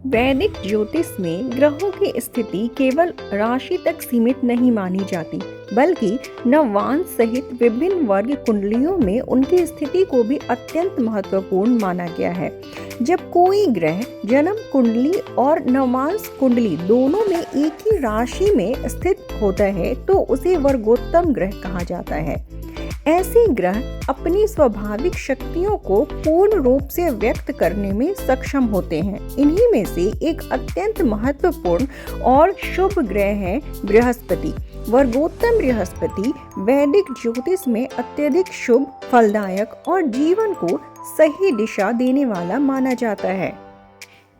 वैदिक ज्योतिष में ग्रहों की स्थिति केवल राशि तक सीमित नहीं मानी जाती, बल्कि नवांश सहित विभिन्न वर्ग कुंडलियों में उनकी स्थिति को भी अत्यंत महत्वपूर्ण माना गया है। जब कोई ग्रह जन्म कुंडली और नवांश कुंडली दोनों में एक ही राशि में स्थित होता है तो उसे वर्गोत्तम ग्रह कहा जाता है। ऐसे ग्रह अपनी स्वाभाविक शक्तियों को पूर्ण रूप से व्यक्त करने में सक्षम होते हैं। इन्हीं में से एक अत्यंत महत्वपूर्ण और शुभ ग्रह है बृहस्पति। वर्गोत्तम बृहस्पति वैदिक ज्योतिष में अत्यधिक शुभ, फलदायक और जीवन को सही दिशा देने वाला माना जाता है।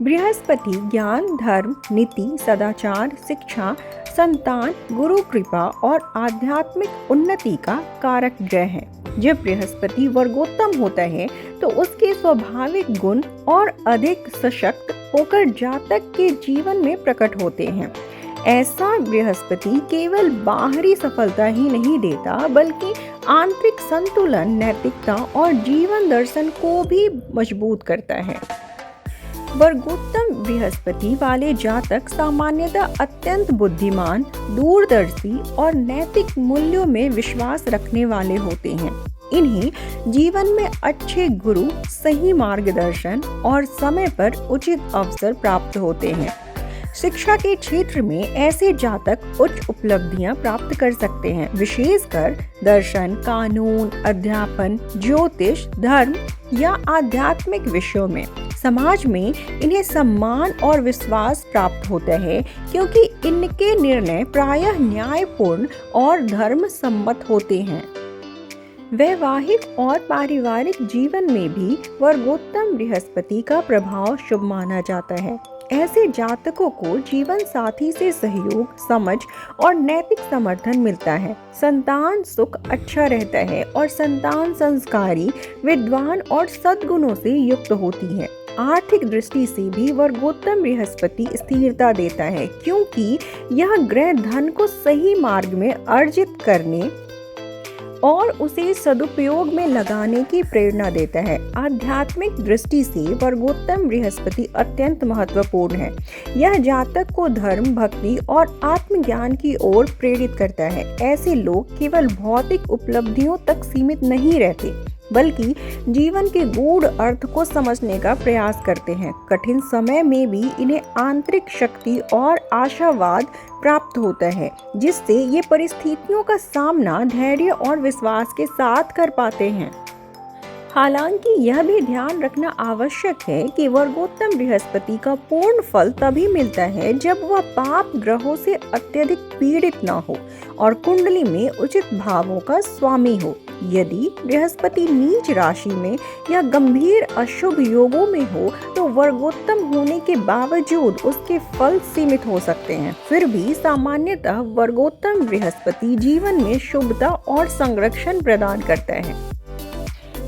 बृहस्पति ज्ञान, धर्म, नीति, सदाचार, शिक्षा, संतान, गुरु कृपा और आध्यात्मिक उन्नति का कारक ग्रह है। जब बृहस्पति वर्गोत्तम होता है तो उसके स्वाभाविक गुण और अधिक सशक्त होकर जातक के जीवन में प्रकट होते हैं। ऐसा बृहस्पति केवल बाहरी सफलता ही नहीं देता, बल्कि आंतरिक संतुलन, नैतिकता और जीवन दर्शन को भी मजबूत करता है। वर्गोत्तम बृहस्पति वाले जातक सामान्यतः अत्यंत बुद्धिमान, दूरदर्शी और नैतिक मूल्यों में विश्वास रखने वाले होते हैं। इन्हें जीवन में अच्छे गुरु, सही मार्गदर्शन और समय पर उचित अवसर प्राप्त होते हैं। शिक्षा के क्षेत्र में ऐसे जातक उच्च उपलब्धियां प्राप्त कर सकते हैं, विशेषकर दर्शन, कानून, अध्यापन, ज्योतिष, धर्म या आध्यात्मिक विषयों में। समाज में इन्हें सम्मान और विश्वास प्राप्त होता है, क्योंकि इनके निर्णय प्रायः न्यायपूर्ण और धर्म सम्मत होते हैं। वैवाहिक और पारिवारिक जीवन में भी वर्गोत्तम बृहस्पति का प्रभाव शुभ माना जाता है। ऐसे जातकों को जीवन साथी से सहयोग, समझ और नैतिक समर्थन मिलता है। संतान सुख अच्छा रहता है और संतान संस्कारी, विद्वान और सद्गुणों से युक्त होती है। आर्थिक दृष्टि से भी वर्गोत्तम बृहस्पति स्थिरता देता है, क्योंकि यह ग्रह धन को सही मार्ग में अर्जित करने और उसे सदुपयोग में लगाने की प्रेरणा देता है। आध्यात्मिक दृष्टि से वर्गोत्तम बृहस्पति अत्यंत महत्वपूर्ण है। यह जातक को धर्म, भक्ति और आत्मज्ञान की ओर प्रेरित करता है। ऐसे लोग केवल भौतिक उपलब्धियों तक सीमित नहीं रहते, बल्कि जीवन के गूढ़ अर्थ को समझने का प्रयास करते हैं। कठिन समय में भी इन्हें आंतरिक शक्ति और आशावाद प्राप्त होता है, जिससे ये परिस्थितियों का सामना धैर्य और विश्वास के साथ कर पाते हैं। हालांकि यह भी ध्यान रखना आवश्यक है कि वर्गोत्तम बृहस्पति का पूर्ण फल तभी मिलता है जब वह पाप ग्रहों से अत्यधिक पीड़ित न हो और कुंडली में उचित भावों का स्वामी हो। यदि बृहस्पति नीच राशि में या गंभीर अशुभ योगों में हो तो वर्गोत्तम होने के बावजूद उसके फल सीमित हो सकते हैं। फिर भी सामान्यतः वर्गोत्तम बृहस्पति जीवन में शुभता और संरक्षण प्रदान करता है।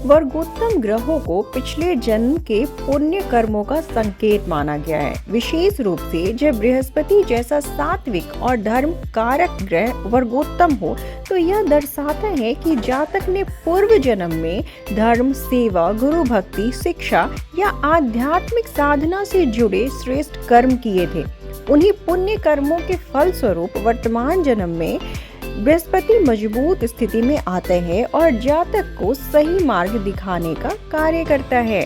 वर्गोत्तम ग्रहों को पिछले जन्म के पुण्य कर्मों का संकेत माना गया है। विशेष रूप से जब बृहस्पति जैसा सात्विक और धर्म कारक ग्रह वर्गोत्तम हो तो यह दर्शाता है कि जातक ने पूर्व जन्म में धर्म, सेवा, गुरु भक्ति, शिक्षा या आध्यात्मिक साधना से जुड़े श्रेष्ठ कर्म किए थे। उन्हीं पुण्य कर्मों के फल स्वरूप वर्तमान जन्म में बृहस्पति मजबूत स्थिति में आता है और जातक को सही मार्ग दिखाने का कार्य करता है।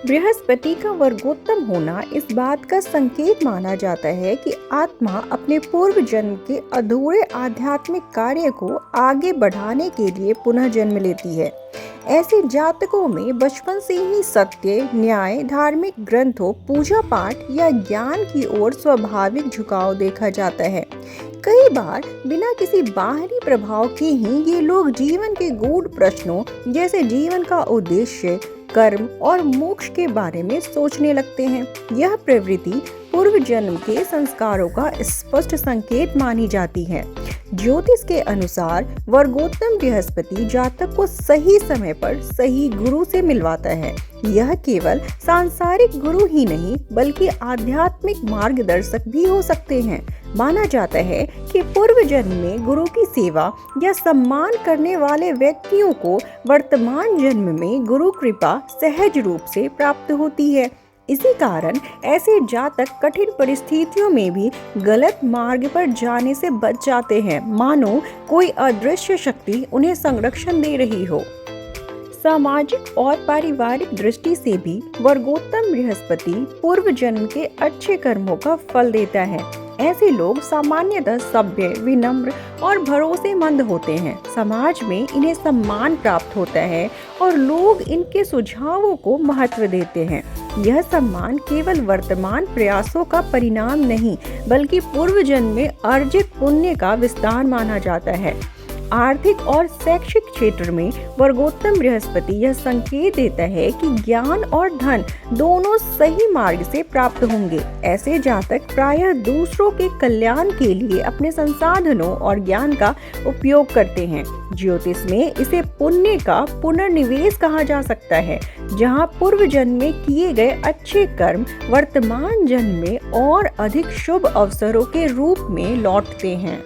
बृहस्पति का वर्गोत्तम होना इस बात का संकेत माना जाता है कि आत्मा अपने पूर्व जन्म के अधूरे आध्यात्मिक कार्य को आगे बढ़ाने के लिए पुनः जन्म लेती है। ऐसे जातकों में बचपन से ही सत्य, न्याय, धार्मिक ग्रंथों, पूजा पाठ या ज्ञान की ओर स्वाभाविक झुकाव देखा जाता है। कई बार बिना किसी बाहरी प्रभाव के ही ये लोग जीवन के गूढ़ प्रश्नों जैसे जीवन का उद्देश्य, कर्म और मोक्ष के बारे में सोचने लगते हैं। यह प्रवृत्ति पूर्व जन्म के संस्कारों का स्पष्ट संकेत मानी जाती है। ज्योतिष के अनुसार वर्गोत्तम बृहस्पति जातक को सही समय पर सही गुरु से मिलवाता है। यह केवल सांसारिक गुरु ही नहीं बल्कि आध्यात्मिक मार्गदर्शक भी हो सकते हैं। माना जाता है कि पूर्व जन्म में गुरु की सेवा या सम्मान करने वाले व्यक्तियों को वर्तमान जन्म में गुरु कृपा सहज रूप से प्राप्त होती है। इसी कारण ऐसे जातक कठिन परिस्थितियों में भी गलत मार्ग पर जाने से बच जाते हैं, मानो कोई अदृश्य शक्ति उन्हें संरक्षण दे रही हो। सामाजिक और पारिवारिक दृष्टि से भी वर्गोत्तम बृहस्पति पूर्व जन्म के अच्छे कर्मों का फल देता है। ऐसे लोग सामान्यतः सभ्य, विनम्र और भरोसेमंद होते हैं। समाज में इन्हें सम्मान प्राप्त होता है और लोग इनके सुझावों को महत्व देते हैं। यह सम्मान केवल वर्तमान प्रयासों का परिणाम नहीं, बल्कि पूर्व जन्म में अर्जित पुण्य का विस्तार माना जाता है। आर्थिक और शैक्षिक क्षेत्र में वर्गोत्तम बृहस्पति यह संकेत देता है कि ज्ञान और धन दोनों सही मार्ग से प्राप्त होंगे। ऐसे जातक प्रायः दूसरों के कल्याण के लिए अपने संसाधनों और ज्ञान का उपयोग करते हैं। ज्योतिष में इसे पुण्य का पुनर्निवेश कहा जा सकता है, जहां पूर्व जन्म में किए गए अच्छे कर्म वर्तमान जन्म में और अधिक शुभ अवसरों के रूप में लौटते हैं।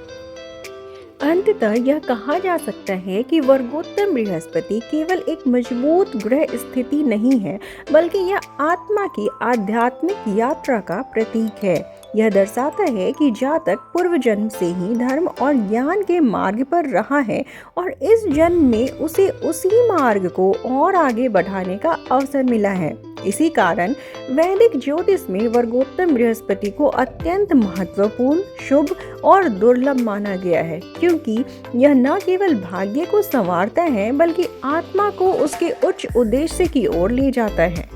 अंततः यह कहा जा सकता है कि वर्गोत्तम बृहस्पति केवल एक मजबूत ग्रह स्थिति नहीं है, बल्कि यह आत्मा की आध्यात्मिक यात्रा का प्रतीक है। यह दर्शाता है कि जातक पूर्व जन्म से ही धर्म और ज्ञान के मार्ग पर रहा है और इस जन्म में उसे उसी मार्ग को और आगे बढ़ाने का अवसर मिला है। इसी कारण वैदिक ज्योतिष में वर्गोत्तम बृहस्पति को अत्यंत महत्वपूर्ण, शुभ और दुर्लभ माना गया है, क्योंकि यह न केवल भाग्य को संवारता है, बल्कि आत्मा को उसके उच्च उद्देश्य की ओर ले जाता है।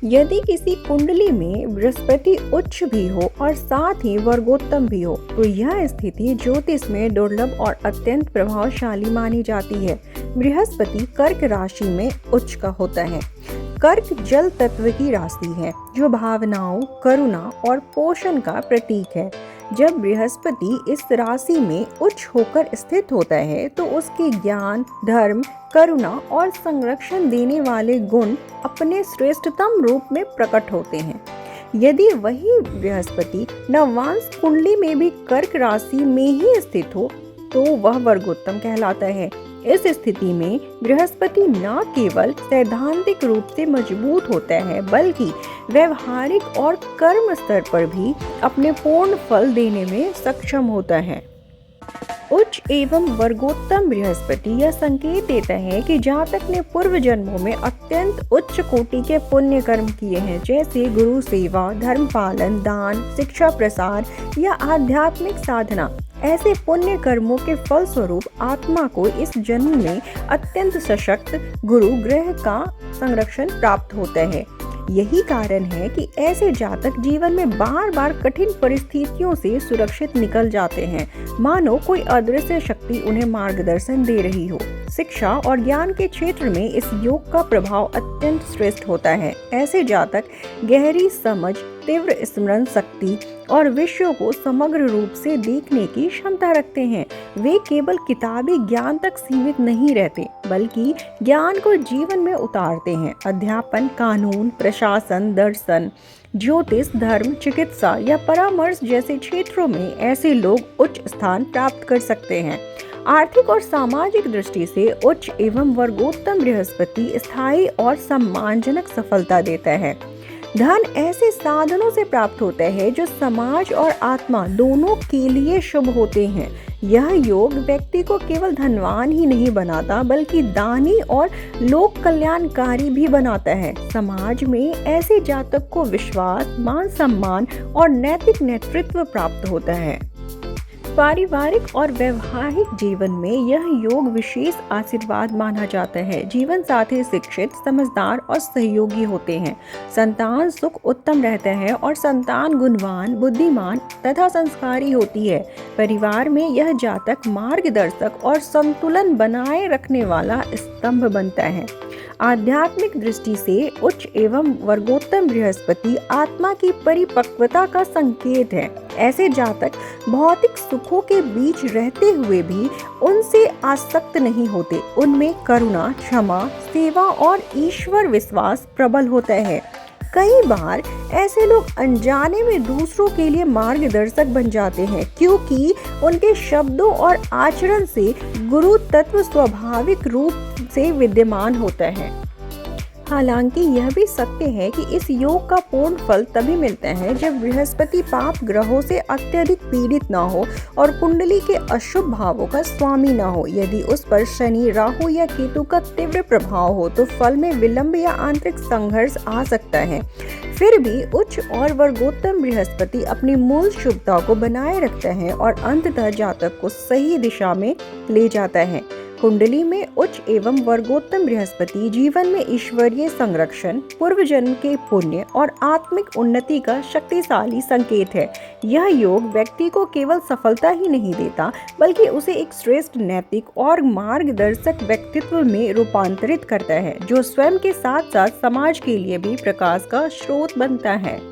यदि किसी कुंडली में बृहस्पति उच्च भी हो और साथ ही वर्गोत्तम भी हो, तो यह स्थिति ज्योतिष में दुर्लभ और अत्यंत प्रभावशाली मानी जाती है। बृहस्पति कर्क राशि में उच्च का होता है। कर्क जल तत्व की राशि है, जो भावनाओं, करुणा और पोषण का प्रतीक है। जब बृहस्पति इस राशि में उच्च होकर स्थित होता है, तो उसके ज्ञान, धर्म, करुणा और संरक्षण देने वाले गुण अपने श्रेष्ठतम रूप में प्रकट होते हैं। यदि वही बृहस्पति नवांश कुंडली में भी कर्क राशि में ही स्थित हो, तो वह वर्गोत्तम कहलाता है। इस स्थिति में बृहस्पति न केवल सैद्धांतिक रूप से मजबूत होता है, बल्कि व्यवहारिक और कर्म स्तर पर भी अपने पूर्ण फल देने में सक्षम होता है। उच्च एवं वर्गोत्तम बृहस्पति यह संकेत देता है कि जातक ने पूर्व जन्मों में अत्यंत उच्च कोटि के पुण्य कर्म किए हैं, जैसे गुरु सेवा, धर्म पालन, दान, शिक्षा प्रसार या आध्यात्मिक साधना। ऐसे पुण्य कर्मों के फल स्वरूप आत्मा को इस जन्म में अत्यंत सशक्त गुरु ग्रह का संरक्षण प्राप्त होता है। यही कारण है कि ऐसे जातक जीवन में बार बार कठिन परिस्थितियों से सुरक्षित निकल जाते हैं, मानो कोई अदृश्य शक्ति उन्हें मार्गदर्शन दे रही हो। शिक्षा और ज्ञान के क्षेत्र में इस योग का प्रभाव अत्यंत श्रेष्ठ होता है। ऐसे जातक गहरी समझ, तीव्र स्मरण शक्ति और विषयों को समग्र रूप से देखने की क्षमता रखते हैं। वे केवल किताबी ज्ञान तक सीमित नहीं रहते, बल्कि ज्ञान को जीवन में उतारते हैं। अध्यापन, कानून, प्रशासन, दर्शन, ज्योतिष, धर्म, चिकित्सा या परामर्श जैसे क्षेत्रों में ऐसे लोग उच्च स्थान प्राप्त कर सकते हैं। आर्थिक और सामाजिक दृष्टि से उच्च एवं वर्गोत्तम बृहस्पति स्थायी और सम्मानजनक सफलता देता है। धन ऐसे साधनों से प्राप्त होता है जो समाज और आत्मा दोनों के लिए शुभ होते हैं। यह योग व्यक्ति को केवल धनवान ही नहीं बनाता, बल्कि दानी और लोक कल्याणकारी भी बनाता है। समाज में ऐसे जातक को विश्वास, मान सम्मान और नैतिक नेतृत्व प्राप्त होता है। पारिवारिक और वैवाहिक जीवन में यह योग विशेष आशीर्वाद माना जाता है। जीवन साथी शिक्षित, समझदार और सहयोगी होते हैं। संतान सुख उत्तम रहता है और संतान गुणवान, बुद्धिमान तथा संस्कारी होती है। परिवार में यह जातक मार्गदर्शक और संतुलन बनाए रखने वाला स्तंभ बनता है। आध्यात्मिक दृष्टि से उच्च एवं वर्गोत्तम बृहस्पति आत्मा की परिपक्वता का संकेत है। ऐसे जातक भौतिक सुखों के बीच रहते हुए भी उनसे आसक्त नहीं होते। उनमें करुणा, क्षमा, सेवा और ईश्वर विश्वास प्रबल होता है। कई बार ऐसे लोग अनजाने में दूसरों के लिए मार्गदर्शक बन जाते हैं, क्योंकि उनके शब्दों और आचरण से गुरु तत्व स्वाभाविक रूप से विद्यमान होता है। हालांकि यह भी सत्य है कि इस योग का पूर्ण फल तभी मिलता है जब बृहस्पति पाप ग्रहों से अत्यधिक पीड़ित न हो और कुंडली के अशुभ भावों का स्वामी न हो। यदि उस पर शनि, राहु या केतु का तीव्र प्रभाव हो तो फल में विलंब या आंतरिक संघर्ष आ सकता है। फिर भी उच्च और वर्गोत्तम बृहस्पति अपनी मूल शुभता को बनाए रखता है और अंततः जातक को सही दिशा में ले जाता है। कुंडली में उच्च एवं वर्गोत्तम बृहस्पति जीवन में ईश्वरीय संरक्षण, पूर्व जन्म के पुण्य और आत्मिक उन्नति का शक्तिशाली संकेत है। यह योग व्यक्ति को केवल सफलता ही नहीं देता, बल्कि उसे एक श्रेष्ठ नैतिक और मार्गदर्शक व्यक्तित्व में रूपांतरित करता है, जो स्वयं के साथ साथ समाज के लिए भी प्रकाश का स्रोत बनता है।